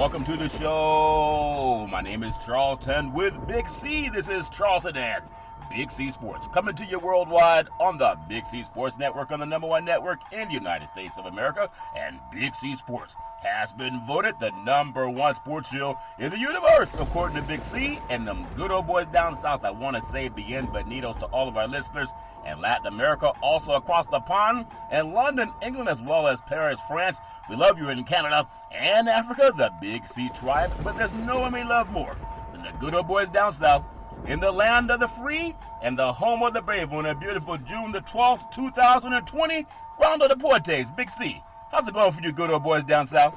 Welcome to the show. My name is Charlton with Big C. This is Charlton and Big C Sports, coming to you worldwide on the Big C Sports Network, on the #1 network in the United States of America. And Big C Sports has been voted the #1 sports show in the universe, according to Big C and them good old boys down south. I want to say bienvenidos to all of our listeners in Latin America, also across the pond, and London, England, as well as Paris, France. We love you in Canada and Africa, the Big C tribe, but there's no one we love more than the good old boys down south in the land of the free and the home of the brave on a beautiful June the 12th, 2020, Round of the Portes. Big C, how's it going for you good old boys down south?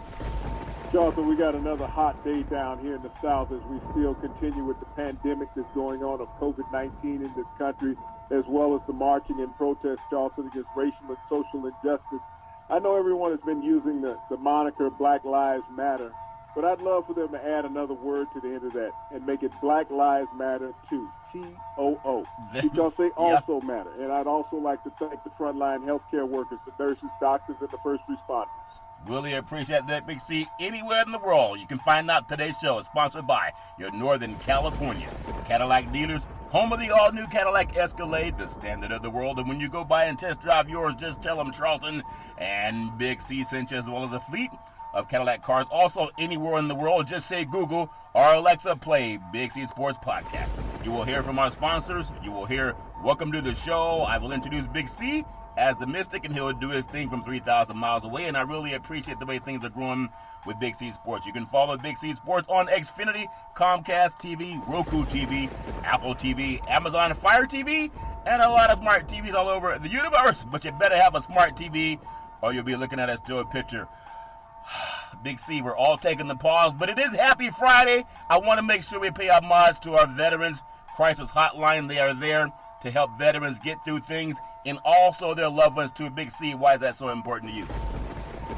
Charlton, we got another hot day down here in the South as we still continue with the pandemic that's going on of COVID-19 in this country, as well as the marching and protest, Charlton, against racial and social injustice. I know everyone has been using the moniker Black Lives Matter, but I'd love for them to add another word to the end of that and make it Black Lives Matter too, T-O-O, because they also matter. And I'd also like to thank the frontline healthcare workers, the nurses, doctors, and the first responders. Really appreciate that, Big C. Anywhere in the world, you can find out today's show is sponsored by your Northern California Cadillac dealers, home of the all-new Cadillac Escalade, the standard of the world. And when you go by and test drive yours, just tell them Charlton and Big C sent you, as well as a fleet of Cadillac cars. Also, anywhere in the world, just say Google or Alexa, play Big C Sports Podcast. You will hear from our sponsors. You will hear Welcome to the Show. I will introduce Big C as the Mystic, and he'll do his thing from 3,000 miles away. And I really appreciate the way things are growing with Big C Sports. You can follow Big C Sports on Xfinity, Comcast TV, Roku TV, Apple TV, Amazon Fire TV, and a lot of smart TVs all over the universe. But you better have a smart TV or you'll be looking at a still picture. Big C, we're all taking the pause, but it is Happy Friday. I want to make sure we pay homage to our veterans. Crisis Hotline, they are there to help veterans get through things, and also their loved ones too. Big C, why is that so important to you?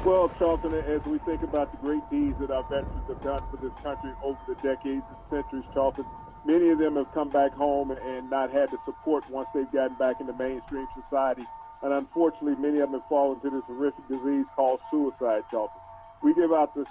Well, Charlton, as we think about the great deeds that our veterans have done for this country over the decades and centuries, Charlton, many of them have come back home and not had the support once they've gotten back into mainstream society. And unfortunately, many of them have fallen to this horrific disease called suicide, Charlton. We give out the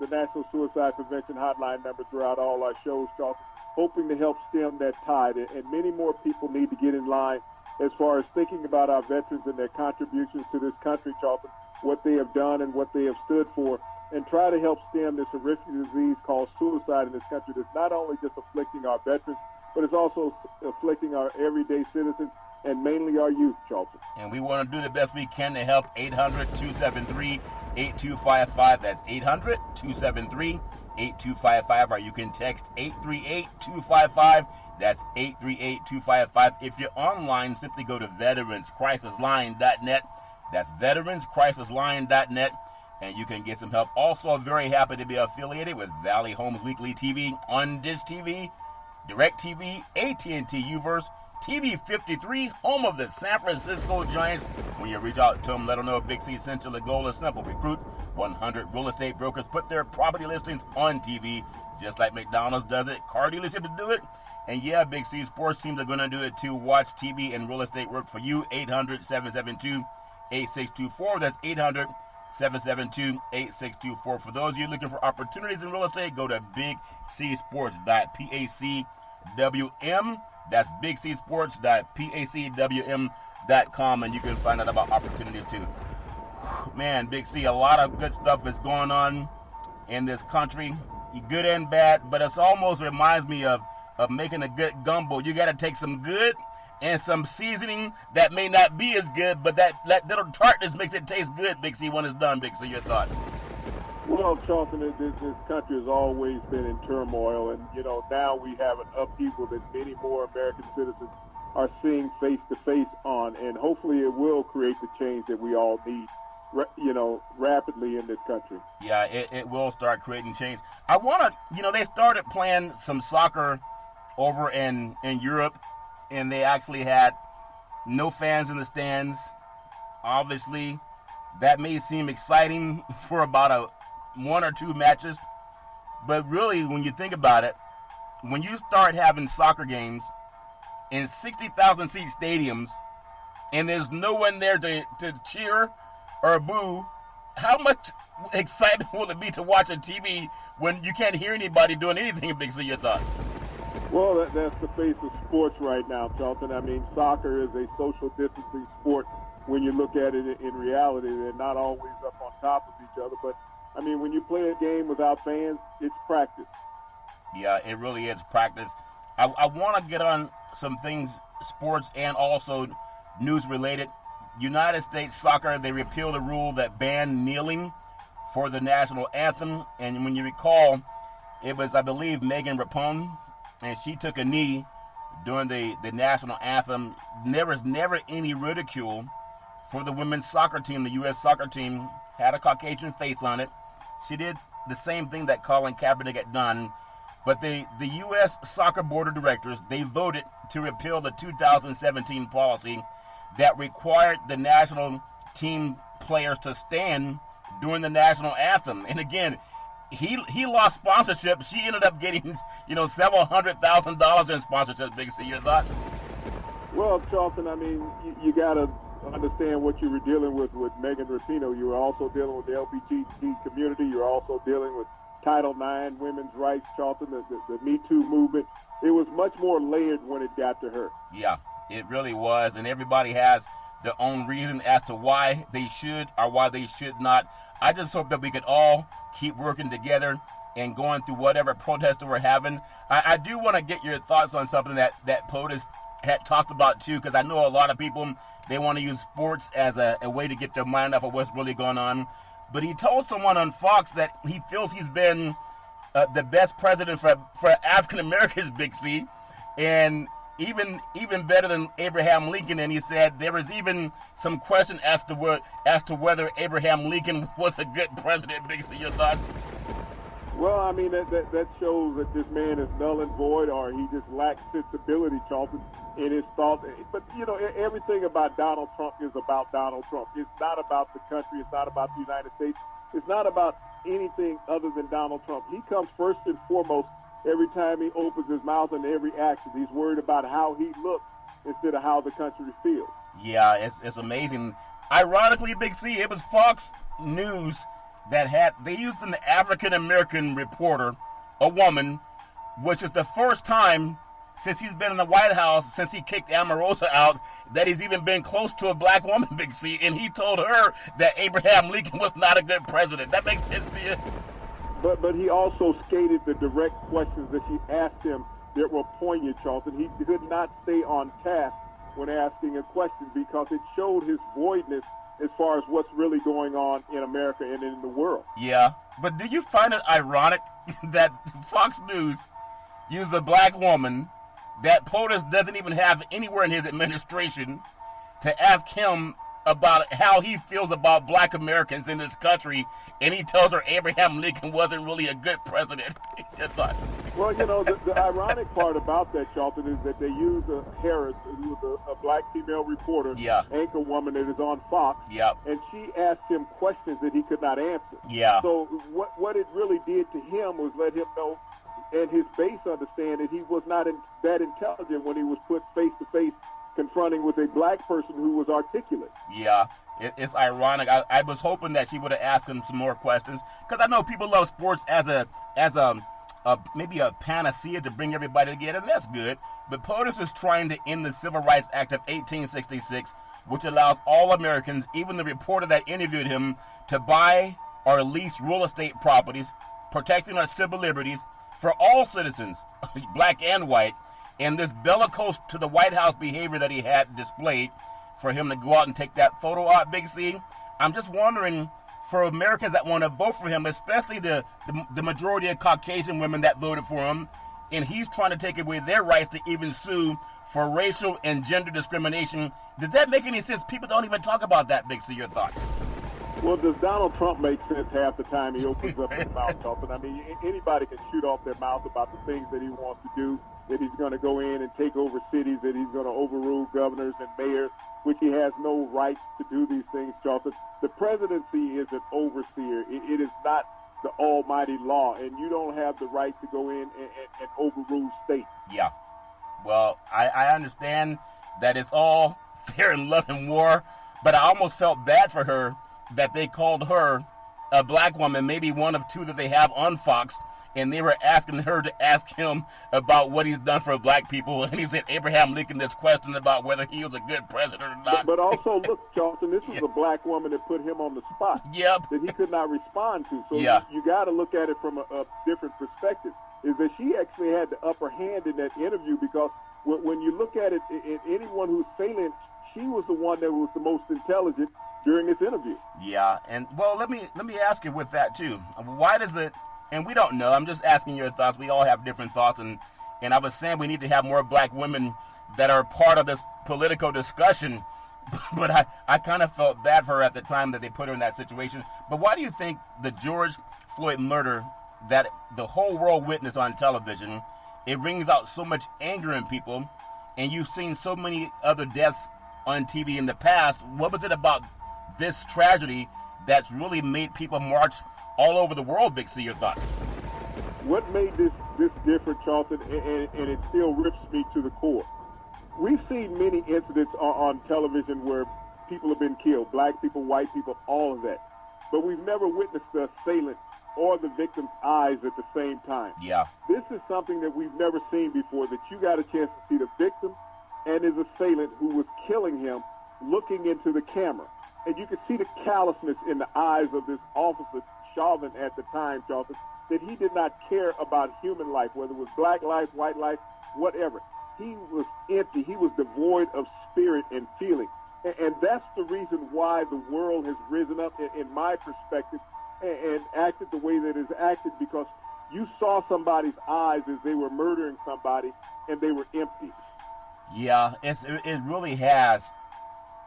National Suicide Prevention Hotline number throughout all our shows, Charlton, hoping to help stem that tide. And many more people need to get in line as far as thinking about our veterans and their contributions to this country, Charlton, what they have done and what they have stood for, and try to help stem this horrific disease called suicide in this country that's not only just afflicting our veterans, but it's also afflicting our everyday citizens and mainly our youth, Charlton. And we want to do the best we can to help. 800-273-8255. That's 800-273-8255. Or you can text 838-255. That's 838-255. If you're online, simply go to veteranscrisisline.net. That's veteranscrisisline.net. And you can get some help. Also, very happy to be affiliated with Valley Homes Weekly TV on Dish TV, DirecTV, AT&T Uverse, TV 53, home of the San Francisco Giants. When you reach out to them, let them know Big C sent you. The goal is simple. Recruit 100 real estate brokers. Put their property listings on TV, just like McDonald's does it. Car dealerships do it. And yeah, Big C sports teams are going to do it too. Watch TV and real estate work for you. 800-772-8624. That's 800-772-8624. For those of you looking for opportunities in real estate, go to bigcsports.pacwm. That's bigcsports.pacwm.com, and you can find out about opportunities too. Man, Big C, a lot of good stuff is going on in this country, good and bad, but it almost reminds me of making a good gumbo. You got to take some good and some seasoning that may not be as good, but that little tartness makes it taste good, Big C, when it's done. Big C, your thoughts? Well, Charlton, this country has always been in turmoil, and, now we have an upheaval that many more American citizens are seeing face-to-face on, and hopefully it will create the change that we all need, rapidly in this country. Yeah, it will start creating change. I want to, they started playing some soccer over in Europe, and they actually had no fans in the stands. Obviously, that may seem exciting for about one or two matches, but really, when you think about it, when you start having soccer games in 60,000 seat stadiums and there's no one there to cheer or boo, how much excitement will it be to watch on TV when you can't hear anybody doing anything? Big C, your thoughts? Well, that's the face of sports right now, Charlton. I mean, soccer is a social distancing sport when you look at it in reality. They're not always up on top of each other. But, I mean, when you play a game without fans, it's practice. Yeah, it really is practice. I want to get on some things, sports and also news-related. United States Soccer, they repealed a rule that banned kneeling for the national anthem. And when you recall, it was, I believe, Megan Rapinoe, and she took a knee during the national anthem. There was never any ridicule for the women's soccer team. The U.S. soccer team had a Caucasian face on it. She did the same thing that Colin Kaepernick had done. But the U.S. Soccer Board of Directors, they voted to repeal the 2017 policy that required the national team players to stand during the national anthem. And again, he lost sponsorship. She ended up getting, several $100,000 in sponsorship. Big C, your thoughts? Well, Charlton, I mean, you got to understand what you were dealing with Megan Rapinoe. You were also dealing with the LGBT community. You're also dealing with Title IX, women's rights, Charlton, the Me Too movement. It was much more layered when it got to her. Yeah, it really was. And everybody has their own reason as to why they should or why they should not. I just hope that we could all keep working together and going through whatever protests that we're having. I do want to get your thoughts on something that POTUS had talked about too, because I know a lot of people, they want to use sports as a way to get their mind off of what's really going on. But he told someone on Fox that he feels he's been the best president for African Americans, Big C, and even better than Abraham Lincoln. And he said there was even some question as to whether Abraham Lincoln was a good president. Big C, your thoughts? Well, I mean, that shows that this man is null and void, or he just lacks sensibility, Charlton, in his thoughts. But, everything about Donald Trump is about Donald Trump. It's not about the country. It's not about the United States. It's not about anything other than Donald Trump. He comes first and foremost every time he opens his mouth and every action. He's worried about how he looks instead of how the country feels. Yeah, it's amazing. Ironically, Big C, it was Fox News that they used an African-American reporter, a woman, which is the first time since he's been in the White House, since he kicked Omarosa out, that he's even been close to a black woman, Big C, and he told her that Abraham Lincoln was not a good president. That makes sense to you? But he also stated the direct questions that she asked him that were poignant, Charlton. He could not stay on task when asking a question because it showed his voidness as far as what's really going on in America and in the world. Yeah, but do you find it ironic that Fox News used a black woman that POTUS doesn't even have anywhere in his administration to ask him about how he feels about black Americans in this country, and he tells her Abraham Lincoln wasn't really a good president? Your thoughts? Well, the ironic part about that, Charlton, is that they use Harris, who is a black female reporter, anchor woman that is on Fox, and she asked him questions that he could not answer. Yeah. So what it really did to him was let him know, and his base understand that he was not that intelligent when he was put face to face confronting with a black person who was articulate. Yeah, it's ironic. I was hoping that she would have asked him some more questions, because I know people love sports as maybe a panacea to bring everybody together, and that's good. But POTUS was trying to end the Civil Rights Act of 1866, which allows all Americans, even the reporter that interviewed him, to buy or lease real estate properties, protecting our civil liberties for all citizens, black and white. And this bellicose to the White House behavior that he had displayed for him to go out and take that photo out, Big C, I'm just wondering, for Americans that want to vote for him, especially the majority of Caucasian women that voted for him, and he's trying to take away their rights to even sue for racial and gender discrimination. Does that make any sense? People don't even talk about that, Big C. Your thoughts? Well, does Donald Trump make sense half the time he opens up his mouth, Charlton? I mean, anybody can shoot off their mouth about the things that he wants to do, that he's going to go in and take over cities, that he's going to overrule governors and mayors, which he has no right to do these things, Charlton. The presidency is an overseer. It is not the almighty law, and you don't have the right to go in and overrule states. Yeah. Well, I understand that it's all fair in love and war, but I almost felt bad for her that they called her a black woman, maybe one of two that they have on Fox, and they were asking her to ask him about what he's done for black people, and he said Abraham Lincoln this question about whether he was a good president or not. But also, look, Charlton, this was a black woman that put him on the spot. Yep. That he could not respond to. So Yeah. you got to look at it from a different perspective. Is that she actually had the upper hand in that interview, because when you look at it, in anyone who's salient, she was the one that was the most intelligent during this interview. Yeah, and well, let me ask you with that too. Why does it? And we don't know. I'm just asking your thoughts. We all have different thoughts, and I was saying we need to have more black women that are part of this political discussion. But I kind of felt bad for her at the time that they put her in that situation. But why do you think the George Floyd murder that the whole world witnessed on television, it brings out so much anger in people, and you've seen so many other deaths on TV in the past? What was it about this tragedy that's really made people march all over the world? Big C, your thoughts? What made this different, Charlton, and it still rips me to the core? We've seen many incidents on television where people have been killed, black people, white people, all of that. But we've never witnessed the assailant or the victim's eyes at the same time. Yeah. This is something that we've never seen before, that you got a chance to see the victim and his assailant who was killing him looking into the camera. And you could see the callousness in the eyes of this officer, Chauvin, at the time, Charlton, that he did not care about human life, whether it was black life, white life, whatever. He was empty. He was devoid of spirit and feeling. And that's the reason why the world has risen up, in my perspective, and acted the way that it's acted, because you saw somebody's eyes as they were murdering somebody, and they were empty. Yeah, it really has.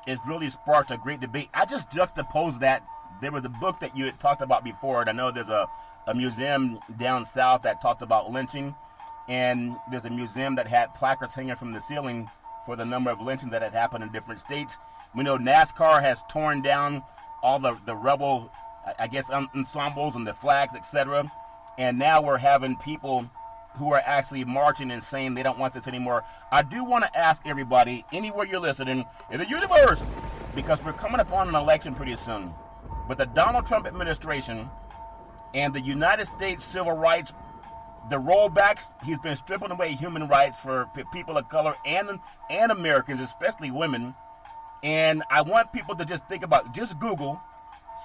It's really sparked a great debate. I just juxtaposed that. There was a book that you had talked about before, and I know there's a museum down south that talked about lynching, and there's a museum that had placards hanging from the ceiling for the number of lynchings that had happened in different states. We know NASCAR has torn down all the rebel, I guess, ensembles and the flags, etc. And now we're having people who are actually marching and saying they don't want this anymore. I do want to ask everybody, anywhere you're listening, in the universe, because we're coming up on an election pretty soon. With the Donald Trump administration and the United States civil rights, the rollbacks, he's been stripping away human rights for people of color and Americans, especially women. And I want people to just think about, just Google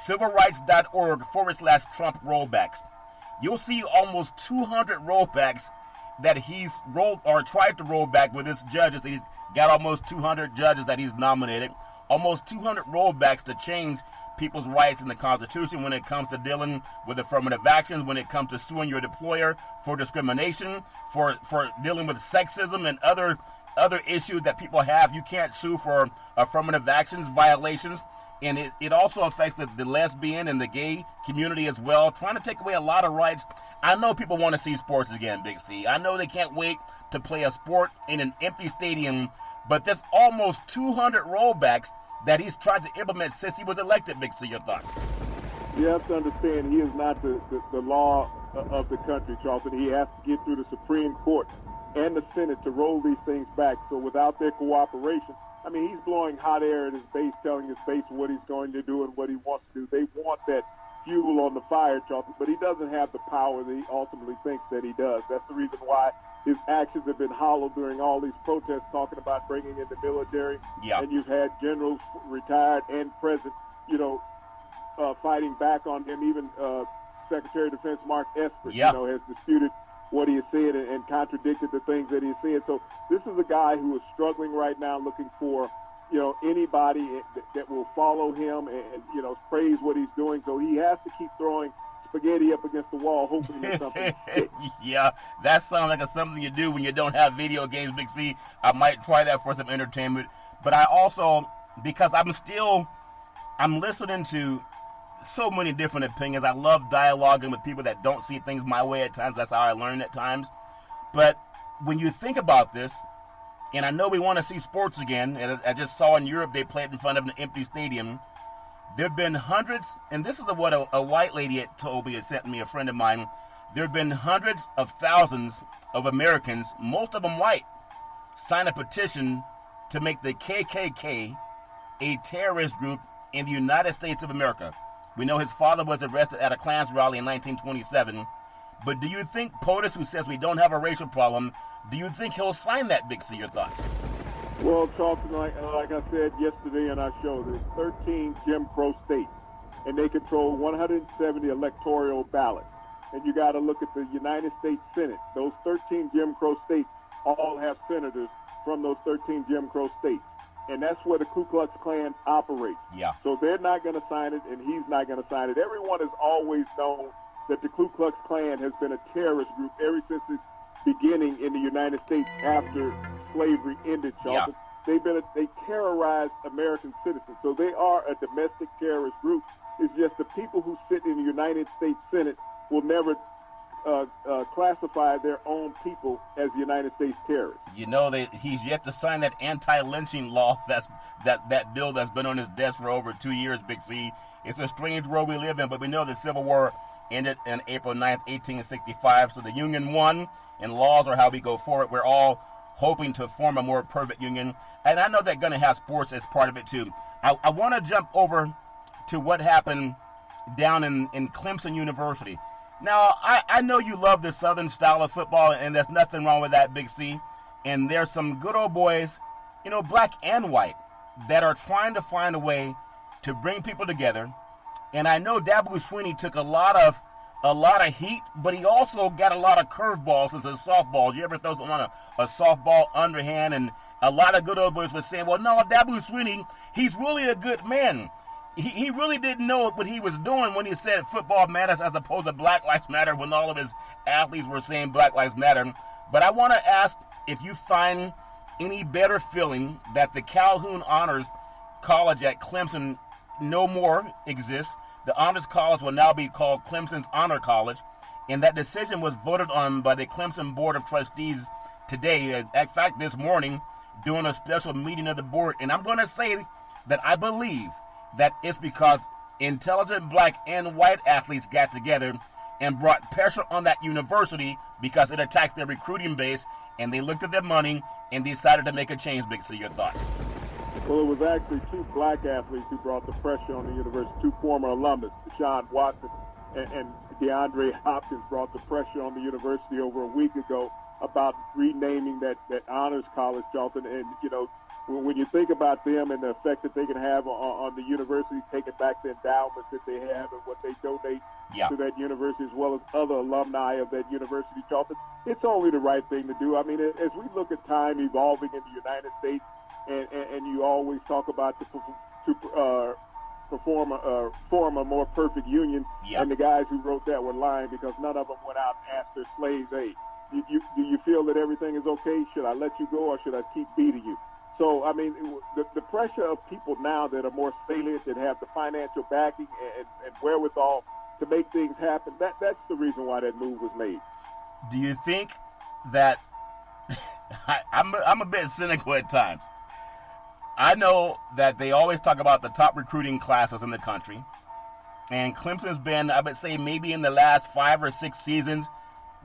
civilrights.org/Trump rollbacks. You'll see almost 200 rollbacks that he's rolled or tried to roll back with his judges. He's got almost 200 judges that he's nominated. Almost 200 rollbacks to change people's rights in the Constitution when it comes to dealing with affirmative actions, when it comes to suing your employer for discrimination, for dealing with sexism and other issues that people have. You can't sue for affirmative actions violations. And it also affects the lesbian and the gay community as well, trying to take away a lot of rights. I know people want to see sports again, Big C. I know they can't wait to play a sport in an empty stadium, but there's almost 200 rollbacks that he's tried to implement since he was elected, Big C. Your thoughts? You have to understand, he is not the law of the country, Charlton. He has to get through the Supreme Court and the Senate to roll these things back. So without their cooperation, I mean, he's blowing hot air at his base, telling his base what he's going to do and what he wants to do. They want that fuel on the fire, Charlton, but he doesn't have the power that he ultimately thinks that he does. That's the reason why his actions have been hollow during all these protests, talking about bringing in the military. Yeah. And you've had generals, retired and present, fighting back on him. Even Secretary of Defense Mark Esper, has disputed what he has said and contradicted the things that he has said. So this is a guy who is struggling right now, looking for, anybody that will follow him and praise what he's doing. So he has to keep throwing spaghetti up against the wall, hoping that something sticks. Yeah, that sounds like something you do when you don't have video games, Big C. I might try that for some entertainment. But I also, because I'm listening to so many different opinions. I love dialoguing with people that don't see things my way at times. That's how I learn at times. But when you think about this, and I know we want to see sports again, and I just saw in Europe they played in front of an empty stadium. There have been hundreds, and this is what a white lady had told me, had sent me, a friend of mine. There have been hundreds of thousands of Americans, most of them white, sign a petition to make the KKK a terrorist group in the United States of America. We know his father was arrested at a Klans rally in 1927. But do you think POTUS, who says we don't have a racial problem, do you think he'll sign that, Big C? Your thoughts? Well, Charlton, like I said yesterday in our show, there's 13 Jim Crow states, and they control 170 electoral ballots. And you got to look at the United States Senate. Those 13 Jim Crow states all have senators from those 13 Jim Crow states. And that's where the Ku Klux Klan operates. Yeah. So they're not going to sign it, and he's not going to sign it. Everyone has always known that the Ku Klux Klan has been a terrorist group ever since its beginning in the United States after slavery ended, Charlton. Yeah. They terrorized American citizens. So they are a domestic terrorist group. It's just the people who sit in the United States Senate will never classify their own people as United States terrorists. You know, he's yet to sign that anti-lynching law. That bill that's been on his desk for over 2 years, Big C. It's a strange world we live in, but we know the Civil War ended on April 9th, 1865. So the Union won, and laws are how we go forward. We're all hoping to form a more perfect union. And I know they're going to have sports as part of it, too. I want to jump over to what happened down in Clemson University. Now, I know you love the Southern style of football, and there's nothing wrong with that, Big C. And there's some good old boys, you know, black and white, that are trying to find a way to bring people together. And I know Dabo Swinney took a lot of heat, but he also got a lot of curveballs as a softball. You ever throw someone a softball underhand? And a lot of good old boys were saying, well, no, Dabo Swinney, he's really a good man. He really didn't know what he was doing when he said football matters as opposed to Black Lives Matter when all of his athletes were saying Black Lives Matter. But I want to ask if you find any better feeling that the Calhoun Honors College at Clemson no more exists. The Honors College will now be called Clemson's Honor College. And that decision was voted on by the Clemson Board of Trustees today. In fact, this morning, during a special meeting of the board. And I'm going to say that I believe that it's because intelligent black and white athletes got together and brought pressure on that university because it attacks their recruiting base, and they looked at their money and decided to make a change. Big C, your thoughts? Well, it was actually two black athletes who brought the pressure on the university, two former alumnus, Deshaun Watson and DeAndre Hopkins brought the pressure on the university over a week ago about renaming that honors college, Charlton. And, you know, when you think about them and the effect that they can have on the university, taking back the endowments that they have and what they donate to that university, as well as other alumni of that university, Charlton, it's only the right thing to do. I mean, as we look at time evolving in the United States, and you always talk about form a more perfect union, and the guys who wrote that were lying because none of them went out and asked their slaves, hey, do you feel that everything is okay? Should I let you go or should I keep beating you? So, I mean, the pressure of people now that are more salient, that have the financial backing and wherewithal to make things happen, that's the reason why that move was made. Do you think that I'm a bit cynical at times? I know that they always talk about the top recruiting classes in the country. And Clemson's been, I would say, maybe in the last 5 or 6 seasons,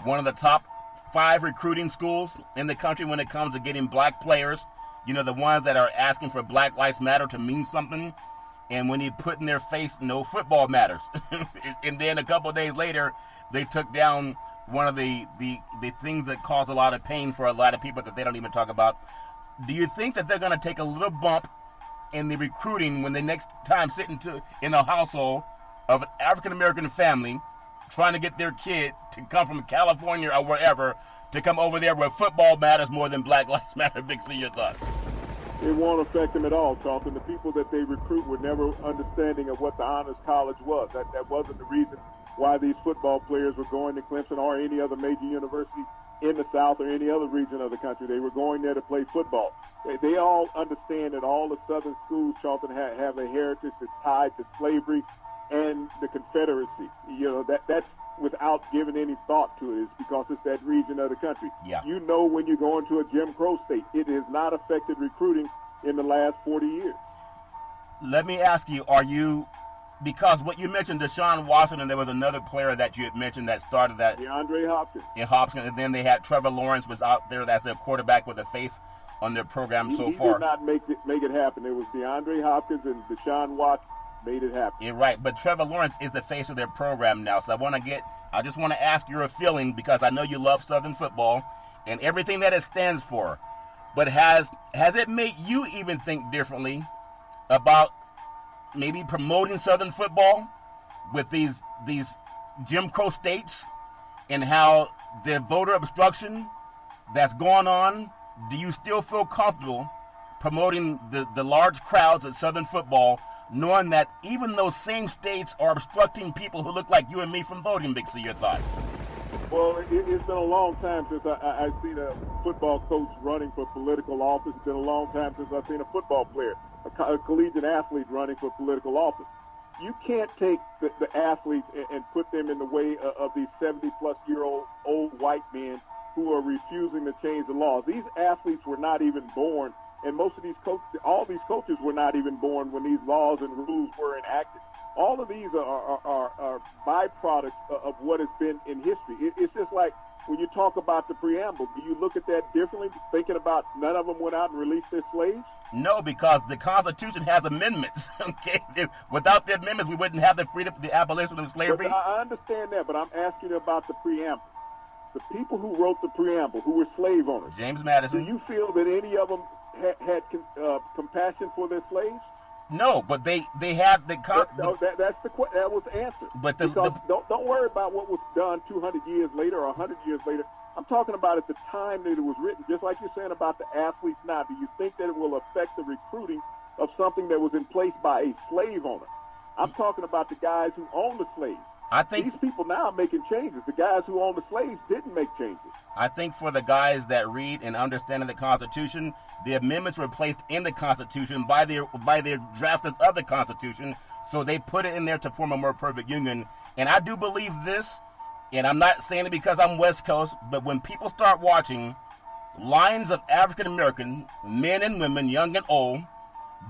one of the top 5 recruiting schools in the country when it comes to getting black players. You know, the ones that are asking for Black Lives Matter to mean something. And when you put in their face, no, football matters. And then a couple of days later, they took down one of the things that cause a lot of pain for a lot of people that they don't even talk about. Do you think that they're going to take a little bump in the recruiting when the next time sitting in a household of an African-American family trying to get their kid to come from California or wherever to come over there where football matters more than Black Lives Matter? Big C, your thoughts? It won't affect them at all, Charlton. The people that they recruit were never understanding of what the Honors College was. That wasn't the reason why these football players were going to Clemson or any other major university in the South or any other region of the country. They were going there to play football. They all understand that all the Southern schools, Charlton, have a heritage that's tied to slavery and the Confederacy. You know, that's without giving any thought to it. It's because it's that region of the country. Yeah. You know, when you go into a Jim Crow state, it has not affected recruiting in the last 40 years. Let me ask you, because what you mentioned, Deshaun Watson, and there was another player that you had mentioned that started that. DeAndre Hopkins. And then they had Trevor Lawrence was out there as their quarterback with a face on their program so far. He did not make it happen. It was DeAndre Hopkins and Deshaun Watson made it happen. You're right, but Trevor Lawrence is the face of their program now. So I just want to ask your feeling, because I know you love Southern football and everything that it stands for. But has it made you even think differently about maybe promoting Southern football with these Jim Crow states and how the voter obstruction that's going on? Do you still feel comfortable promoting the large crowds at Southern football, knowing that even those same states are obstructing people who look like you and me from voting? Big C, your thoughts? Well, it's been a long time since I've seen a football coach running for political office. It's been a long time since I've seen a football player, a collegiate athlete running for political office. You can't take the athletes and put them in the way of these 70-plus-year-old white men who are refusing to change the laws. These athletes were not even born, and most of these coaches, all these coaches were not even born when these laws and rules were enacted. All of these are byproducts of what has been in history. It's just like when you talk about the preamble, do you look at that differently, thinking about none of them went out and released their slaves? No, because the Constitution has amendments. Okay, without the amendments, we wouldn't have the freedom, the abolition of slavery. But I understand that, but I'm asking you about the preamble. The people who wrote the preamble, who were slave owners, James Madison. Do you feel that any of them had compassion for their slaves? No, but they had the. That was the answer. But don't worry about what was done 200 years later or 100 years later. I'm talking about at the time that it was written. Just like you're saying about the athletes now, do you think that it will affect the recruiting of something that was in place by a slave owner? I'm talking about the guys who own the slaves. I think these people now are making changes. The guys who own the slaves didn't make changes. I think for the guys that read and understand the Constitution, the amendments were placed in the Constitution by their drafters of the Constitution, so they put it in there to form a more perfect union. And I do believe this, and I'm not saying it because I'm West Coast, but when people start watching lines of African American men and women, young and old,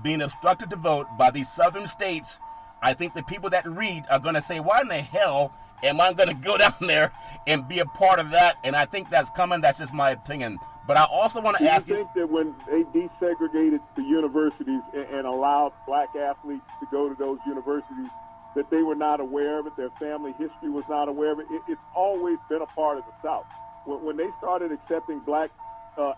being obstructed to vote by these southern states, I think the people that read are going to say, why in the hell am I going to go down there and be a part of that? And I think that's coming. That's just my opinion. But I also want to ask you. Do you think that when they desegregated the universities and allowed black athletes to go to those universities, that they were not aware of it, their family history was not aware of it? It's always been a part of the South. When they started accepting black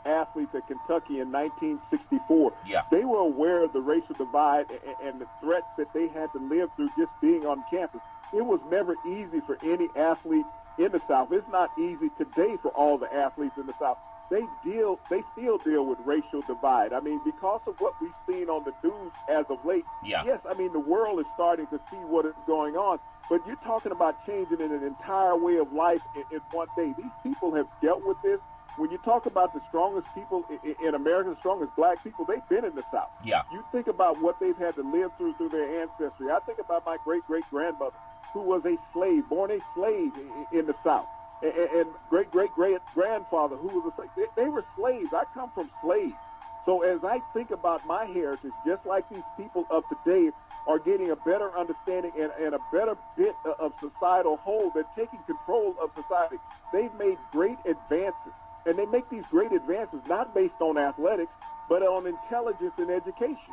athletes at Kentucky in 1964, they were aware of the racial divide and the threats that they had to live through just being on campus. It was never easy for any athlete in the South. It's not easy today for all the athletes in the South. They still deal with racial divide. I mean, because of what we've seen on the news as of late, yes, I mean, the world is starting to see what is going on, but you're talking about changing an entire way of life in one day. These people have dealt with this. When you talk about the strongest people in America, the strongest black people, they've been in the South. Yeah. You think about what they've had to live through their ancestry. I think about my great-great-grandmother, who was a slave, born a slave in the South. And great-great-great-grandfather, who was a slave. They were slaves. I come from slaves. So as I think about my heritage, just like these people of today are getting a better understanding and a better bit of societal whole, they're taking control of society. They've made great advances. And they make these great advances not based on athletics, but on intelligence and education.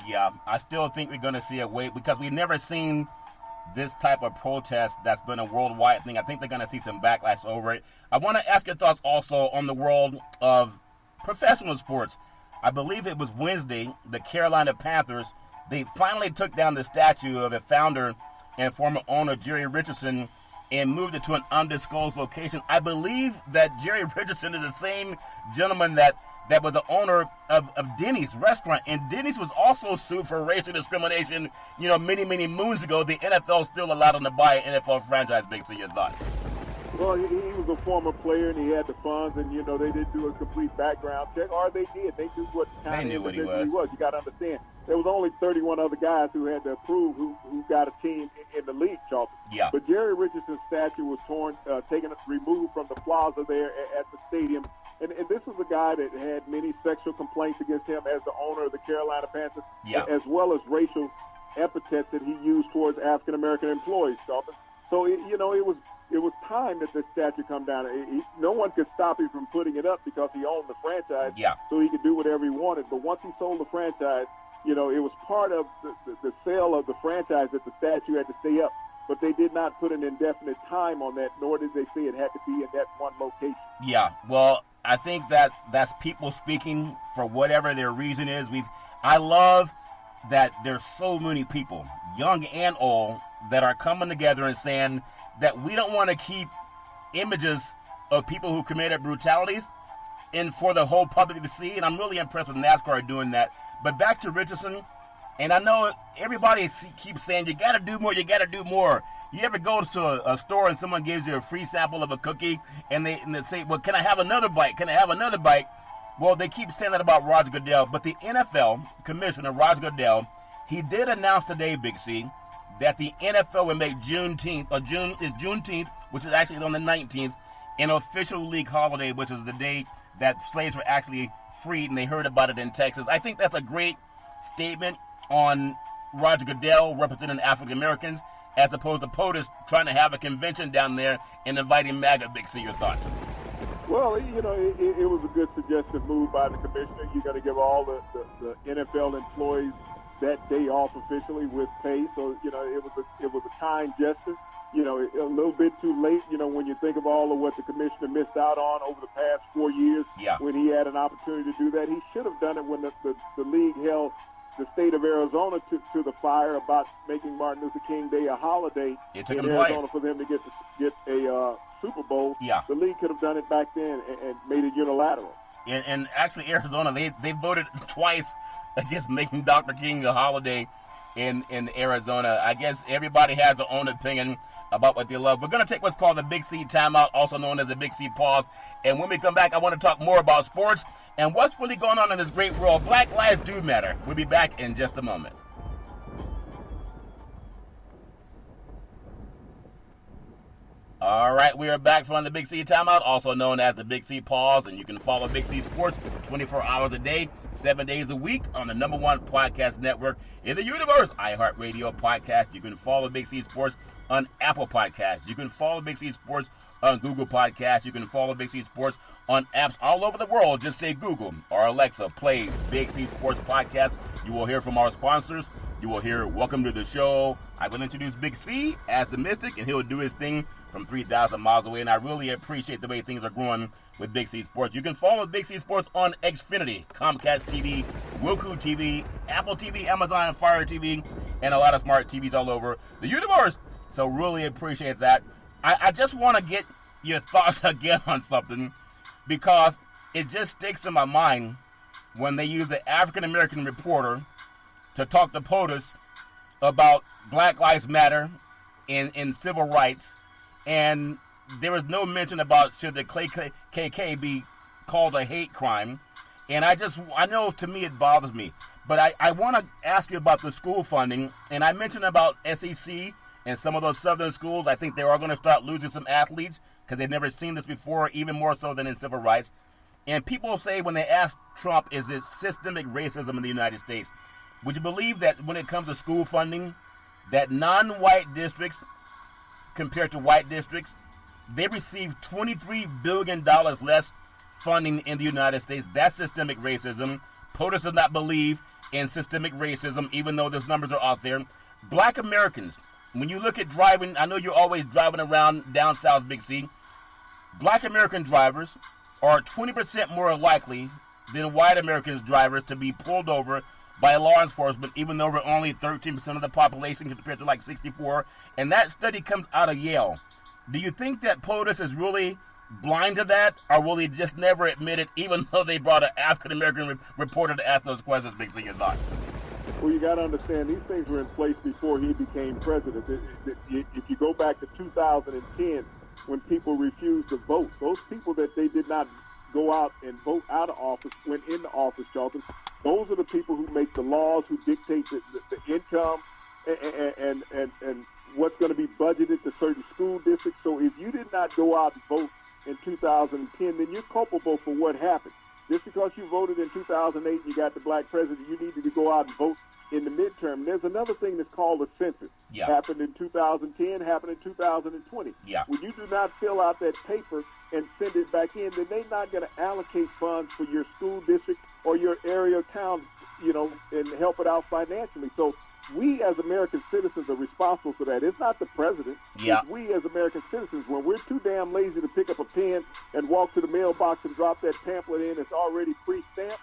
Yeah, I still think we're going to see a wave because we've never seen this type of protest that's been a worldwide thing. I think they're going to see some backlash over it. I want to ask your thoughts also on the world of professional sports. I believe it was Wednesday, the Carolina Panthers, they finally took down the statue of the founder and former owner Jerry Richardson and moved it to an undisclosed location. I believe that Jerry Richardson is the same gentleman that was the owner of Denny's restaurant. And Denny's was also sued for racial discrimination, many, many moons ago. The NFL still allowed him to buy an NFL franchise. Big, so your thoughts? Well, he was a former player, and he had the funds, and, they didn't do a complete background check, or they did. They knew what kind of individual he was. You got to understand, there was only 31 other guys who had to approve who got a team in the league, Charlton. Yeah. But Jerry Richardson's statue was removed from the plaza there at the stadium. And this was a guy that had many sexual complaints against him as the owner of the Carolina Panthers, as well as racial epithets that he used towards African-American employees, Charlton. So, it was time that this statue come down. No one could stop him from putting it up because he owned the franchise, so he could do whatever he wanted. But once he sold the franchise, You know, it was part of the sale of the franchise that the statue had to stay up. But they did not put an indefinite time on that, nor did they say it had to be in that one location. Yeah, well, I think that's people speaking for whatever their reason is. I love that there's so many people, young and old, that are coming together and saying that we don't want to keep images of people who committed brutalities and for the whole public to see. And I'm really impressed with NASCAR doing that. But back to Richardson. And I know everybody keeps saying, you got to do more, you got to do more. You ever go to a store and someone gives you a free sample of a cookie and they say, well, can I have another bite? Can I have another bite? Well, they keep saying that about Roger Goodell. But the NFL commissioner, Roger Goodell, he did announce today, Big C, that the NFL will make Juneteenth, which is actually on the 19th, an official league holiday, which is the day that slaves were actually freed, and they heard about it in Texas. I think that's a great statement on Roger Goodell representing African Americans, as opposed to POTUS trying to have a convention down there and inviting MAGA. Big C, your thoughts? Well, you know, it was a good suggestive move by the commissioner. You're going to give all the NFL employees that day off officially with pay. So, you know, it was a kind gesture. You know, a little bit too late, you know, when you think of all of what the commissioner missed out on over the past 4 years. Yeah. When he had an opportunity to do that. He should have done it when the league held the state of Arizona to the fire about making Martin Luther King Day a holiday in Arizona for them to get a Super Bowl. Yeah. The league could have done it back then and made it unilateral. And actually, Arizona, they voted twice against making Dr. King a holiday in Arizona. I guess everybody has their own opinion about what they love. We're going to take what's called the Big C timeout, also known as the Big C pause. And when we come back, I want to talk more about sports and what's really going on in this great world. Black lives do matter. We'll be back in just a moment. All right, we are back from the Big C timeout, also known as the Big C pause, and you can follow Big C Sports 24 hours a day, 7 days a week on the #1 podcast network in the universe, iHeartRadio podcast. You can follow Big C Sports on Apple Podcasts. You can follow Big C Sports on Google Podcasts. You can follow Big C Sports on apps all over the world. Just say Google or Alexa, play Big C Sports Podcast. You will hear from our sponsors. You will hear Welcome to the Show. I will introduce Big C as the Mystic, and he'll do his thing from 3,000 miles away, and I really appreciate the way things are growing with Big C Sports. You can follow Big C Sports on Xfinity, Comcast TV, Roku TV, Apple TV, Amazon Fire TV, and a lot of smart TVs all over the universe. So really appreciate that. I just want to get your thoughts again on something, because it just sticks in my mind when they use the African-American reporter to talk to POTUS about Black Lives Matter and civil rights. And there was no mention about should the KKK be called a hate crime. And I know to me it bothers me. But I want to ask you about the school funding. And I mentioned about SEC and some of those southern schools. I think they are going to start losing some athletes because they've never seen this before, even more so than in civil rights. And people say when they ask Trump, is it systemic racism in the United States? Would you believe that when it comes to school funding, that non-white districts compared to white districts, they receive $23 billion less funding in the United States? That's systemic racism. POTUS does not believe in systemic racism, even though those numbers are out there. Black Americans, when you look at driving, I know you're always driving around down south, Big C. Black American drivers are 20% more likely than white Americans drivers to be pulled over by law enforcement, even though we're only 13% of the population compared to like 64. And that study comes out of Yale. Do you think that POTUS is really blind to that, or will he just never admit it, even though they brought an African-American reporter to ask those questions? Big C, your thoughts? Well, you got to understand, these things were in place before he became president. If you go back to 2010, when people refused to vote, those people that they did not go out and vote out of office went into office, Charlton. Those are the people who make the laws, who dictate the income and what's going to be budgeted to certain school districts. So if you did not go out and vote in 2010, then you're culpable for what happened. Just because you voted in 2008 and you got the black president, you needed to go out and vote in the midterm. There's another thing that's called the census. Yeah. Happened in 2010, happened in 2020. Yeah. When you do not fill out that paper and send it back in, then they're not going to allocate funds for your school district or your area town and help it out financially. So we as American citizens are responsible for that. It's not the president. Yeah. It's we as American citizens. When we're too damn lazy to pick up a pen and walk to the mailbox and drop that pamphlet in that's already pre-stamped,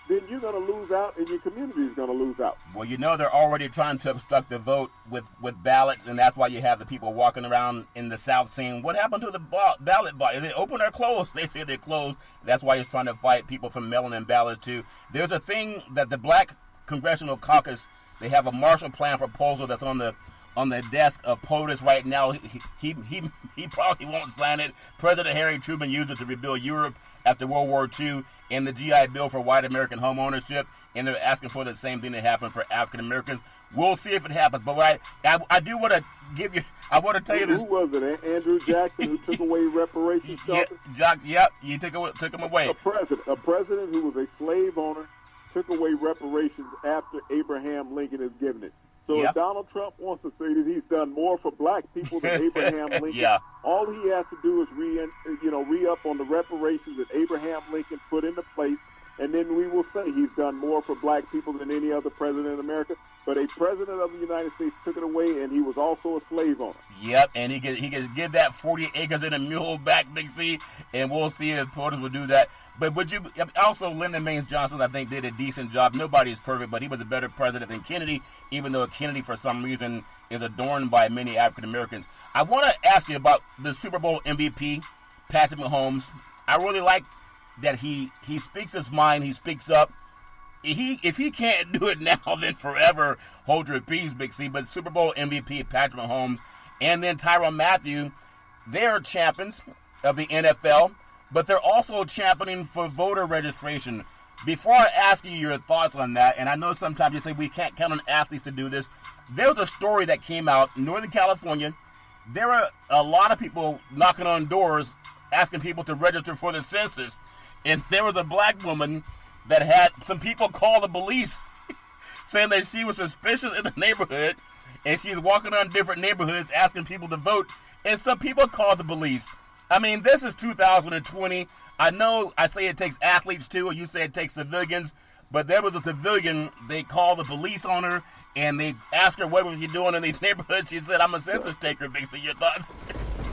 then you're going to lose out and your community is going to lose out. Well, they're already trying to obstruct the vote with ballots, and that's why you have the people walking around in the South saying, what happened to the ballot box? Is it open or closed? They say they're closed. That's why he's trying to fight people from mailing in ballots, too. There's a thing that the Black Congressional Caucus, they have a Marshall Plan proposal that's on the desk of POTUS right now. He probably won't sign it. President Harry Truman used it to rebuild Europe after World War II, and the GI Bill for white American home ownership, and they're asking for the same thing to happen for African Americans. We'll see if it happens, but I do want to give you. I want to tell you this. Who was it? Andrew Jackson, who took away reparations? You took him away. A president who was a slave owner took away reparations after Abraham Lincoln has given it. So if Donald Trump wants to say that he's done more for black people than Abraham Lincoln, all he has to do is re-up on the reparations that Abraham Lincoln put into place, and then we will say he's done more for black people than any other president in America. But a president of the United States took it away, and he was also a slave owner. Yep, and he can give that 40 acres and a mule back, Big C, and we'll see if POTUS will do that. But also Lyndon Baines Johnson, I think, did a decent job. Nobody's perfect, but he was a better president than Kennedy, even though Kennedy, for some reason, is adorned by many African Americans. I want to ask you about the Super Bowl MVP, Patrick Mahomes. I really like that he speaks his mind, he speaks up. If he can't do it now, then forever hold your peace, Big C. But Super Bowl MVP, Patrick Mahomes, and then Tyrann Mathieu, they're champions of the NFL, but they're also championing for voter registration. Before I ask you your thoughts on that, and I know sometimes you say we can't count on athletes to do this, there was a story that came out in Northern California. There were a lot of people knocking on doors asking people to register for the census, and there was a black woman that had some people call the police saying that she was suspicious in the neighborhood, and she's walking around different neighborhoods asking people to vote, and some people called the police. I mean, this is 2020. I know I say it takes athletes too, or you say it takes civilians, but there was a civilian, they called the police on her, and they asked her what was she doing in these neighborhoods. She said, I'm a census taker. Big C, your thoughts?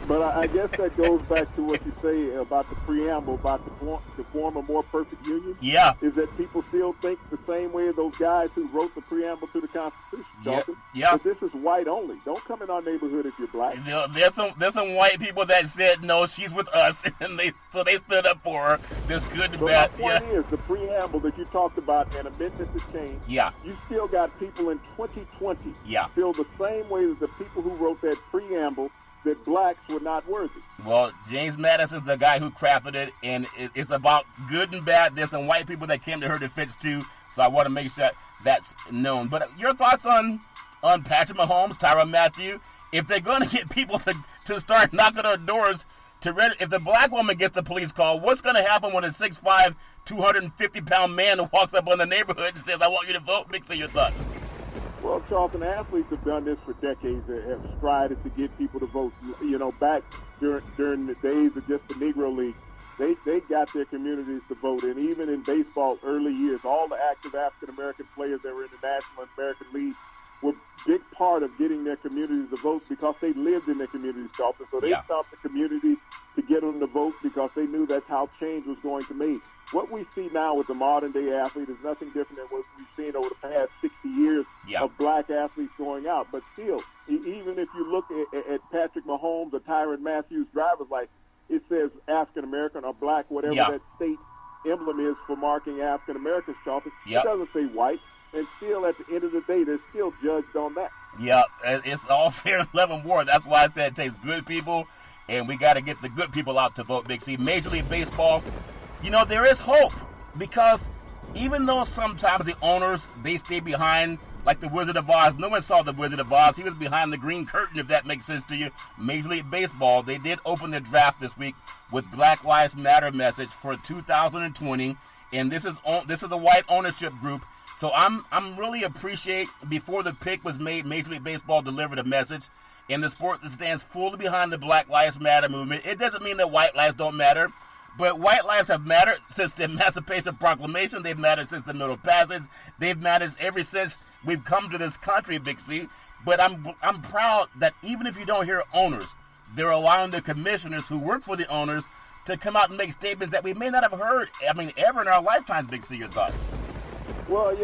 But I guess that goes back to what you say about the preamble, about to form a more perfect union. Yeah. Is that people still think the same way as those guys who wrote the preamble to the Constitution, Dalton. Yeah. But this is white only. Don't come in our neighborhood if you're black. There's some white people that said, no, she's with us, and they stood up for her. There's good and bad. My point is, the preamble that you talked about and amendments to change, you still got people in 2020 feel the same way as the people who wrote that preamble that blacks were not worthy. Well, James Madison's the guy who crafted it, and it's about good and bad. There's some white people that came to her defense too, so I want to make sure that's known. But your thoughts on Patrick Mahomes, Tyrann Mathieu, if they're going to get people to start knocking on doors if the black woman gets the police call, what's going to happen when a 6'5", 250-pound man walks up on the neighborhood and says, I want you to vote? Mix of your thoughts. Well, Charlton, athletes have done this for decades. They have strided to get people to vote. Back during the days of just the Negro League, they got their communities to vote. And even in baseball early years, all the active African-American players that were in the National and American League were a big part of getting their communities to vote because they lived in their communities, Charlton. So they stopped the community to get them to vote because they knew that's how change was going to be made. What we see now with the modern-day athlete is nothing different than what we've seen over the past 60 years of black athletes going out. But still, even if you look at Patrick Mahomes or Tyrann Mathieu's driver's license, it says African-American or black, whatever that state emblem is for marking African-Americans, Charlton. It doesn't say white. And still, at the end of the day, they're still judged on that. Yeah, it's all fair and level war. That's why I said it takes good people, and we got to get the good people out to vote, Big C. Major League Baseball, there is hope because even though sometimes the owners, they stay behind, like the Wizard of Oz. No one saw the Wizard of Oz. He was behind the green curtain, if that makes sense to you. Major League Baseball, they did open the draft this week with Black Lives Matter message for 2020, and this is a white ownership group. So I'm really appreciate before the pick was made, Major League Baseball delivered a message in the sport that stands fully behind the Black Lives Matter movement. It doesn't mean that white lives don't matter, But white lives have mattered since the Emancipation Proclamation. They've mattered since the Middle Passage. They've mattered ever since we've come to this country, Big C. But I'm proud that even if you don't hear owners, they're allowing the commissioners who work for the owners to come out and make statements that we may not have heard, ever in our lifetimes, Big C. Your thoughts? Well,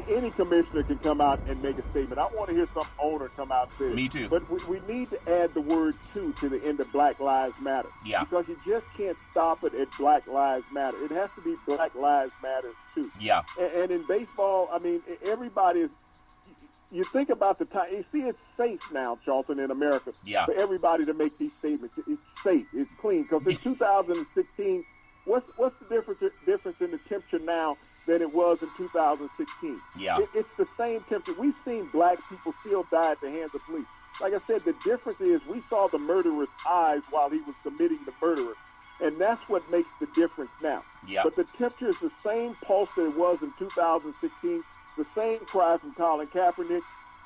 any commissioner can come out and make a statement. I want to hear some owner come out and say it. Me too. But we need to add the word "to" the end of Black Lives Matter. Yeah. Because you just can't stop it at Black Lives Matter. It has to be Black Lives Matter too. Yeah. And in baseball, everybody is. You think about the time. You see, it's safe now, Charlton, in America. Yeah. For everybody to make these statements. It's safe. It's clean. Because in 2016, what's the difference in the temperature now than it was in 2016. Yeah. It's the same temperature. We've seen black people still die at the hands of police. Like I said, the difference is we saw the murderer's eyes while he was committing the murder. And that's what makes the difference now. Yeah. But the temperature is the same pulse that it was in 2016, the same cry from Colin Kaepernick,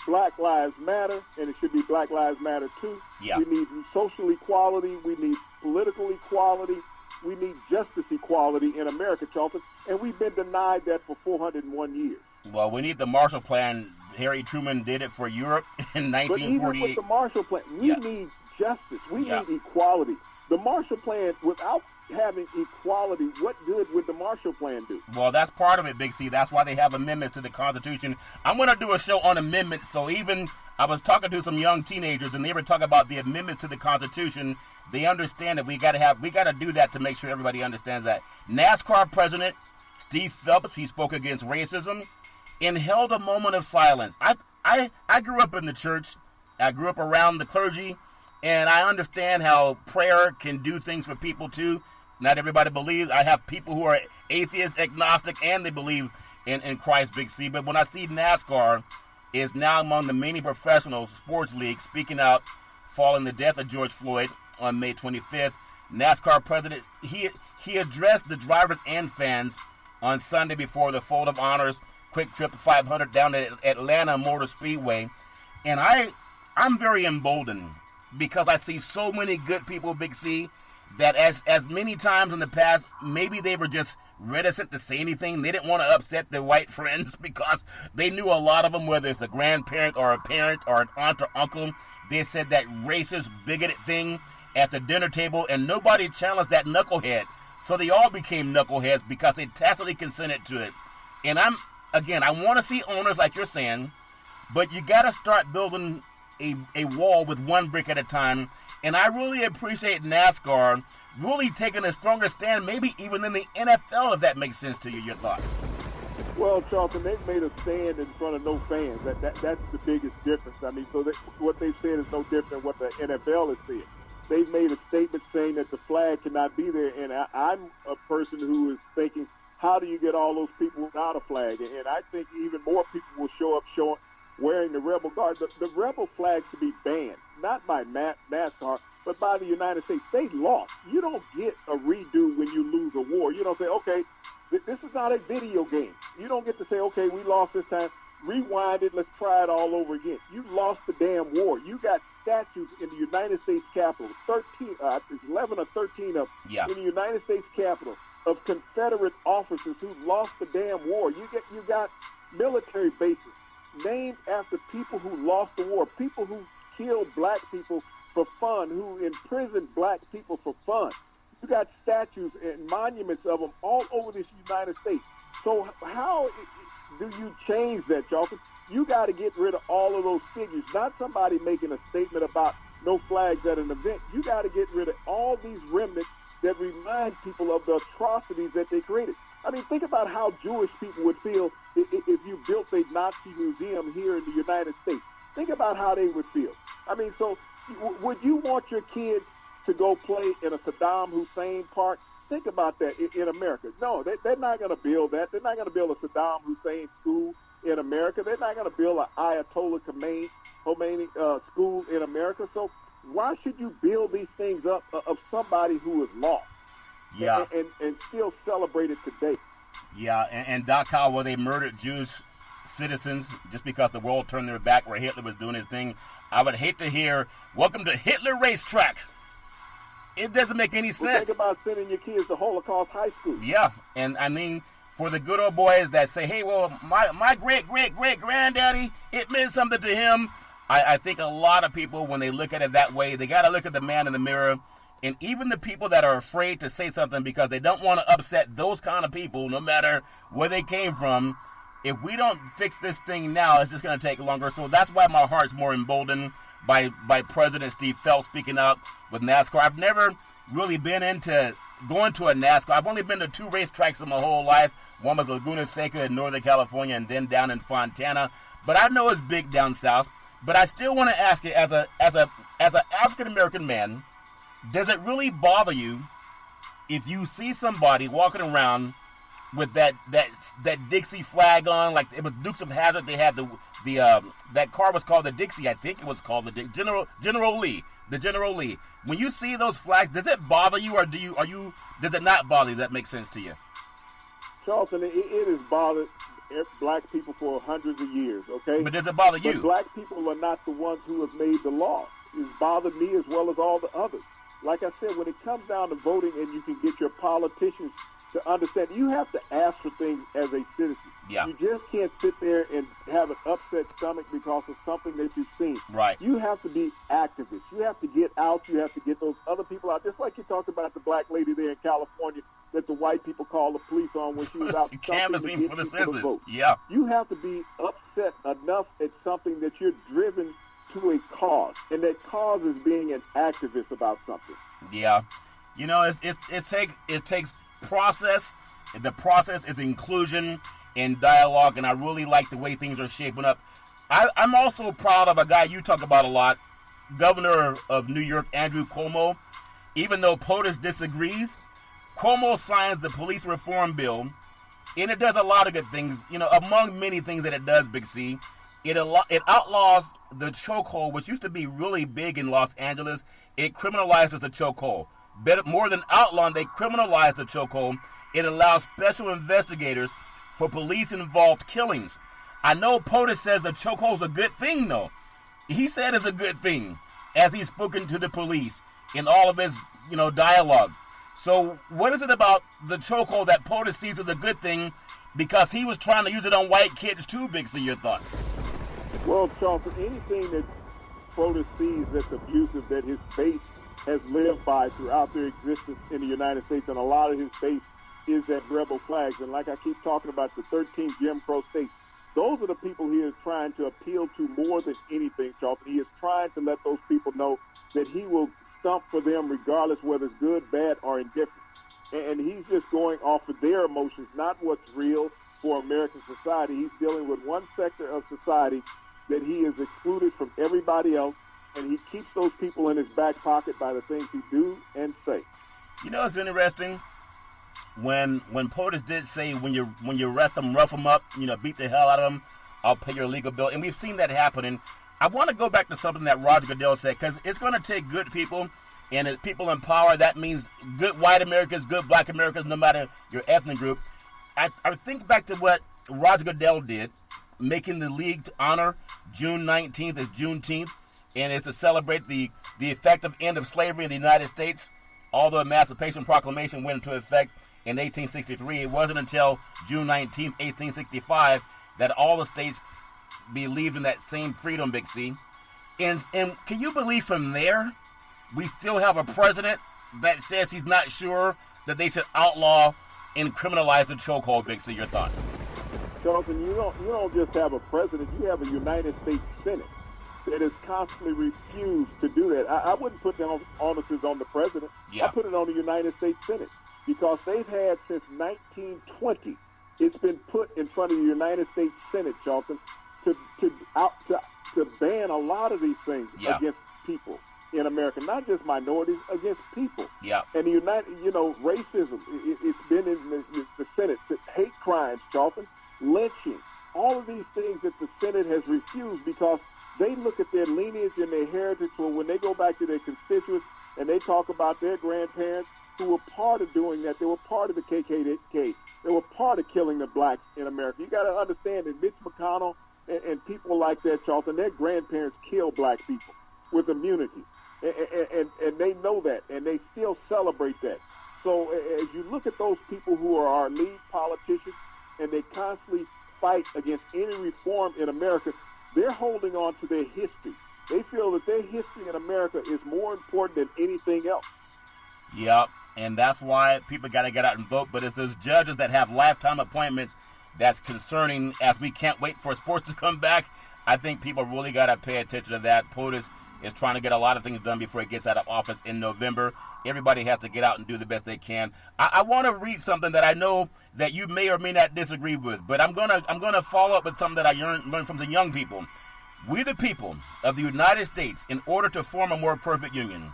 Black Lives Matter, and it should be Black Lives Matter too. Yeah. We need social equality. We need political equality. We need justice equality in America, Charlton, and we've been denied that for 401 years. Well, we need the Marshall Plan. Harry Truman did it for Europe in 1948. But even with the Marshall Plan, we need justice. We need equality. The Marshall Plan, without having equality, what good would the Marshall Plan do? Well, that's part of it, Big C. That's why they have amendments to the Constitution. I'm going to do a show on amendments. So even I was talking to some young teenagers, and they were talking about the amendments to the Constitution. They understand that we got to do that to make sure everybody understands that. NASCAR President Steve Phelps, he spoke against racism and held a moment of silence. I grew up in the church. I grew up around the clergy, and I understand how prayer can do things for people too. Not everybody believes. I have people who are atheists, agnostic, and they believe in Christ, Big C. But when I see NASCAR is now among the many professional sports leagues speaking out following the death of George Floyd on May 25th, NASCAR president, he addressed the drivers and fans on Sunday before the Fold of Honors Quick Trip 500 down at Atlanta Motor Speedway. And I'm very emboldened because I see so many good people, Big C, that as many times in the past, maybe they were just reticent to say anything. They didn't want to upset their white friends because they knew a lot of them, whether it's a grandparent or a parent or an aunt or uncle. They said that racist, bigoted thing at the dinner table, and nobody challenged that knucklehead. So they all became knuckleheads because they tacitly consented to it. And I want to see owners like you're saying, but you got to start building a wall with one brick at a time. And I really appreciate NASCAR really taking a stronger stand, maybe even in the NFL, if that makes sense to you. Your thoughts? Well, Charlton, they've made a stand in front of no fans. That's the biggest difference. What they said is no different than what the NFL is saying. They've made a statement saying that the flag cannot be there, and I'm a person who is thinking, how do you get all those people without a flag? And I think even more people will show up wearing the Rebel Guard. The Rebel flag should be banned, not by NASCAR, but by the United States. They lost. You don't get a redo when you lose a war. You don't say, okay, this is not a video game. You don't get to say, okay, we lost this time. Rewind it. Let's try it all over again. You lost the damn war. You got statues in the United States Capitol, 11 or 13 of in the United States Capitol of Confederate officers who lost the damn war. You got military bases named after people who lost the war, people who killed black people for fun, who imprisoned black people for fun. You got statues and monuments of them all over this United States. So how do you change that, Charlton? You got to get rid of all of those figures, not somebody making a statement about no flags at an event. You got to get rid of all these remnants that remind people of the atrocities that they created. Think about how Jewish people would feel if you built a Nazi museum here in the United States. Think about how they would feel. So would you want your kids to go play in a Saddam Hussein park? Think about that in America. No, they're not going to build that. They're not going to build a Saddam Hussein school in America. They're not going to build an Ayatollah Khomeini school in America. So why should you build these things up of somebody who is lost? Yeah. And still celebrate it today. Yeah, and Dachau, where they murdered Jewish citizens just because the world turned their back where Hitler was doing his thing. I would hate to hear, welcome to Hitler Racetrack. It doesn't make any Well, sense. think about sending your kids to Holocaust High School. Yeah, and I mean, for the good old boys that say, hey, well, my great-great-great-granddaddy, it meant something to him. I think a lot of people, when they look at it that way, they got to look at the man in the mirror. And even the people that are afraid to say something because they don't want to upset those kind of people, no matter where they came from, if we don't fix this thing now, it's just going to take longer. So that's why my heart's more emboldened by President Steve Phelps speaking out with NASCAR. I've never really been into going to a NASCAR. I've only been to 2 racetracks in my whole life. One was Laguna Seca in Northern California, and then down in Fontana. But I know it's big down south. But I still want to ask you, as a African American man, does it really bother you if you see somebody walking around with that Dixie flag on, like it was Dukes of Hazzard? They had that car was called the Dixie, I think it was called the General Lee. When you see those flags, does it bother you, or does it not bother you? That makes sense to you? Charlton, it has bothered black people for hundreds of years, okay? But does it bother you? But black people are not the ones who have made the law. It's bothered me as well as all the others. Like I said, when it comes down to voting and you can get your politicians to understand, you have to ask for things as a citizen. Yeah. You just can't sit there and have an upset stomach because of something that you've seen. Right. You have to be activists. You have to get out. You have to get those other people out. Just like you talked about the black lady there in California that the white people called the police on when she was out canvassing for the census. Vote. Yeah. You have to be upset enough at something that you're driven to a cause, and that cause is being an activist about something. Yeah. You know, it takes process. The process is inclusion and dialogue, and I really like the way things are shaping up. I'm also proud of a guy you talk about a lot, Governor of New York, Andrew Cuomo. Even though POTUS disagrees, Cuomo signs the police reform bill, and it does a lot of good things. You know, among many things that it does, Big C, it outlaws the chokehold, which used to be really big in Los Angeles. It criminalizes the chokehold. More than outlawing, they criminalize the chokehold. It allows special investigators for police-involved killings. I know POTUS says the chokehold's a good thing, though. He said it's a good thing, as he's spoken to the police in all of his, dialogue. So what is it about the chokehold that POTUS sees as a good thing? Because he was trying to use it on white kids too, Big C. Your thoughts? Well, Charlton, anything that POTUS sees that's abusive, that his base has lived by throughout their existence in the United States, and a lot of his base is that rebel flags. And like I keep talking about, the 13 Jim Crow states, those are the people he is trying to appeal to more than anything, Charlton. He is trying to let those people know that he will stump for them regardless whether it's good, bad, or indifferent. And he's just going off of their emotions, not what's real for American society. He's dealing with one sector of society that he is excluded from everybody else, and he keeps those people in his back pocket by the things he do and say. You know, it's interesting. When POTUS did say when you arrest them, rough them up, beat the hell out of them, I'll pay your legal bill. And we've seen that happening. I want to go back to something that Roger Goodell said, because it's going to take good people, and people in power. That means good white Americans, good black Americans, no matter your ethnic group. I think back to what Roger Goodell did, making the league to honor June 19th as Juneteenth, and it's to celebrate the effective end of slavery in the United States. Although Emancipation Proclamation went into effect in 1863, it wasn't until June 19th, 1865, that all the states believed in that same freedom, Big C. And can you believe from there, we still have a president that says he's not sure that they should outlaw and criminalize the chokehold, Big C? Your thoughts? Charlton, you don't just have a president, you have a United States Senate that has constantly refused to do that. I wouldn't put the onus on the president. Yeah. I put it on the United States Senate, because they've had since 1920, it's been put in front of the United States Senate, Charlton, to ban a lot of these things against people in America, not just minorities, against people. Yeah. And the racism, it's been in the Senate. Hate crimes, Charlton, lynching, all of these things that the Senate has refused, because they look at their lineage and their heritage. So when they go back to their constituents and they talk about their grandparents who were part of doing that, they were part of the KKK, they were part of killing the blacks in America. You got to understand that Mitch McConnell and people like that, Charlton, their grandparents killed black people with immunity. And they know that, and they still celebrate that. So as you look at those people who are our lead politicians, and they constantly fight against any reform in America, they're holding on to their history. They feel that their history in America is more important than anything else. Yep, and that's why people got to get out and vote. But it's those judges that have lifetime appointments that's concerning, as we can't wait for sports to come back. I think people really got to pay attention to that. POTUS is trying to get a lot of things done before he gets out of office in November. Everybody has to get out and do the best they can. I want to read something that I know that you may or may not disagree with, but I'm gonna follow up with something that I learned from the young people. We the people of the United States, in order to form a more perfect union,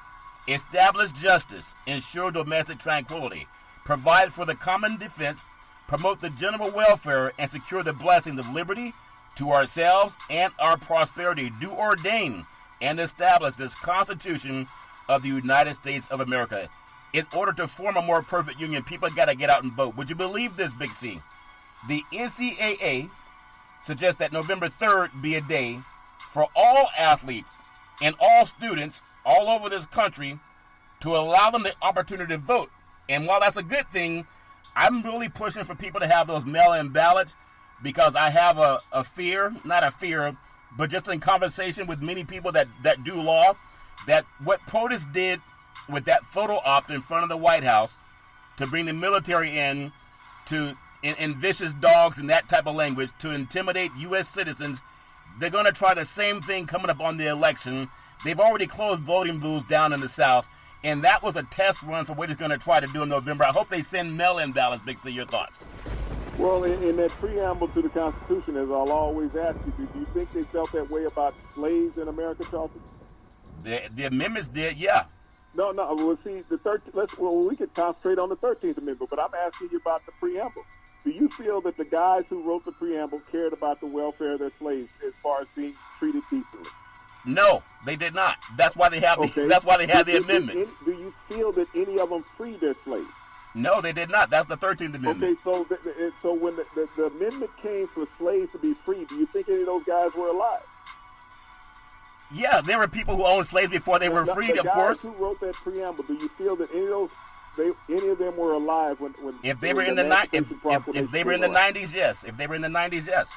establish justice, ensure domestic tranquility, provide for the common defense, promote the general welfare, and secure the blessings of liberty to ourselves and our prosperity, do ordain and establish this Constitution of the United States of America. In order to form a more perfect union, people got to get out and vote. Would you believe this, Big C? The NCAA suggests that November 3rd be a day for all athletes and all students all over this country to allow them the opportunity to vote. And while that's a good thing, I'm really pushing for people to have those mail-in ballots, because I have a fear, not a fear, but just in conversation with many people that do law, that what POTUS did with that photo op in front of the White House to bring the military in to in vicious dogs and that type of language to intimidate U.S. citizens, they're going to try the same thing coming up on the election. They've already closed voting booths down in the South, and that was a test run for what he's going to try to do in November. I hope they send mail-in ballots. Big C, your thoughts? Well, in that preamble to the Constitution, as I'll always ask you, do you think they felt that way about slaves in America, Charlton? The amendments did, yeah. No. Well, see, we could concentrate on the 13th Amendment, but I'm asking you about the preamble. Do you feel that the guys who wrote the preamble cared about the welfare of their slaves as far as being treated decently? No, they did not. That's why they have the amendments. Do you feel that any of them freed their slaves? No, they did not. That's the 13th Amendment. Okay, so when the amendment came for slaves to be free, do you think any of those guys were alive? Yeah, there were people who owned slaves before they were freed, of course. The guys who wrote that preamble, do you feel that any of them were alive when if they were in the 90s, yes. If they were in the 90s, yes.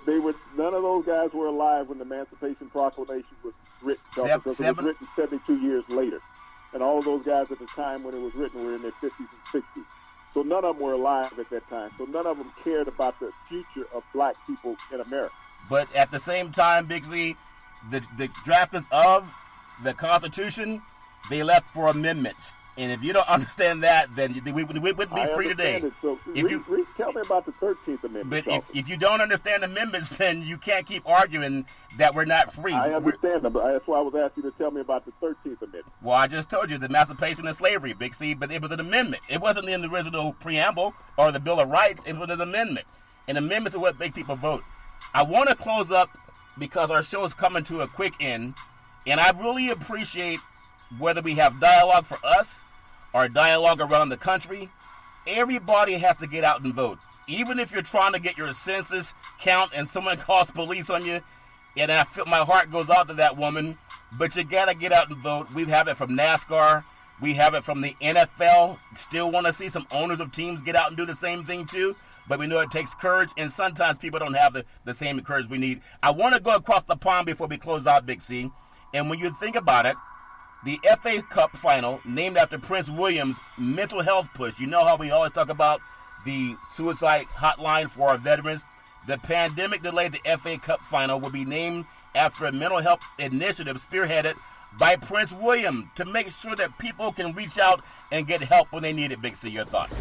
They were. None of those guys were alive when the Emancipation Proclamation was written, because it was written 72 years later. And all of those guys at the time when it was written were in their 50s and 60s. So none of them were alive at that time. So none of them cared about the future of black people in America. But at the same time, Big Z, the drafters of the Constitution, they left for amendments. And if you don't understand that, then we wouldn't be free today. So tell me about the 13th Amendment. But if you don't understand amendments, then you can't keep arguing that we're not free. I understand them, but that's why I was asking you to tell me about the 13th Amendment. Well, I just told you the Emancipation and Slavery, Big C, but it was an amendment. It wasn't in the original preamble or the Bill of Rights. It was an amendment. And amendments are what make people vote. I want to close up because our show is coming to a quick end, and I really appreciate whether we have dialogue for us or dialogue around the country. Everybody has to get out and vote. Even if you're trying to get your census count and someone calls police on you, and I feel my heart goes out to that woman, but you got to get out and vote. We have it from NASCAR. We have it from the NFL. Still want to see some owners of teams get out and do the same thing too, but we know it takes courage, and sometimes people don't have the same courage we need. I want to go across the pond before we close out, Big C, and when you think about it, the FA Cup final, named after Prince William's mental health push. You know how we always talk about the suicide hotline for our veterans? The pandemic delayed the FA Cup final will be named after a mental health initiative spearheaded by Prince William to make sure that people can reach out and get help when they need it. Big C, your thoughts?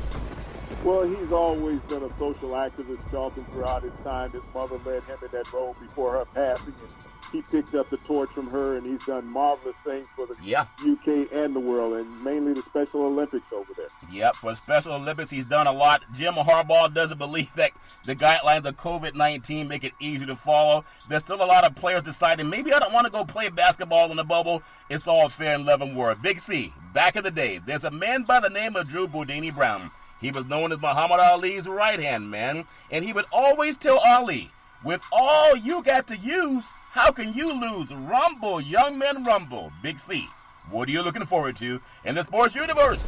Well, he's always been a social activist, Charlton, throughout his time. His mother led him in that role before her passing, and he picked up the torch from her, and he's done marvelous things for the UK and the world, and mainly the Special Olympics over there. Yep, for Special Olympics, he's done a lot. Jim Harbaugh doesn't believe that the guidelines of COVID-19 make it easy to follow. There's still a lot of players deciding, maybe I don't want to go play basketball in the bubble. It's all fair and love and war. Big C, back in the day, there's a man by the name of Drew Boudini Brown. He was known as Muhammad Ali's right-hand man, and he would always tell Ali, with all you got to use, how can you lose? Rumble, young men, rumble. Big C, What are you looking forward to in the sports universe?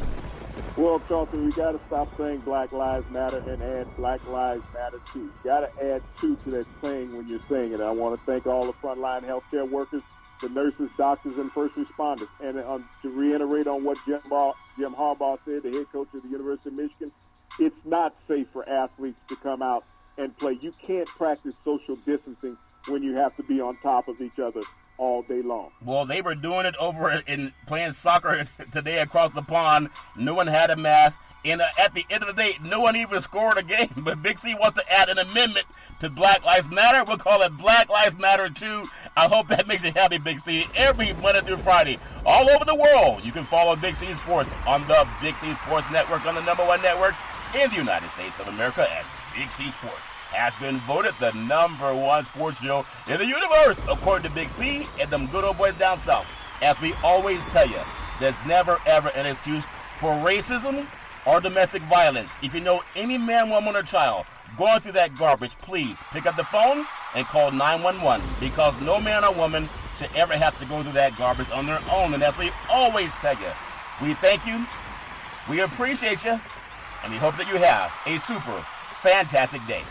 Well, Charlton, we got to stop saying Black Lives Matter and add Black Lives Matter too. You got to add two to that saying when you're saying it. I want to thank all the frontline healthcare workers, the nurses, doctors, and first responders. And to reiterate on what Jim Harbaugh said, the head coach of the University of Michigan, it's not safe for athletes to come out and play. You can't practice social distancing when you have to be on top of each other all day long. Well, they were doing it over in playing soccer today across the pond. No one had a mask. And at the end of the day, no one even scored a game. But Big C wants to add an amendment to Black Lives Matter. We'll call it Black Lives Matter 2. I hope that makes you happy, Big C. Every Monday through Friday, all over the world, you can follow Big C Sports on the Big C Sports Network, on the #1 network in the United States of America, as Big C Sports has been voted the #1 sports show in the universe, according to Big C and them good old boys down south. As we always tell you, there's never, ever an excuse for racism or domestic violence. If you know any man, woman, or child going through that garbage, please pick up the phone and call 911, because no man or woman should ever have to go through that garbage on their own. And as we always tell you, we thank you, we appreciate you, and we hope that you have a super fantastic day.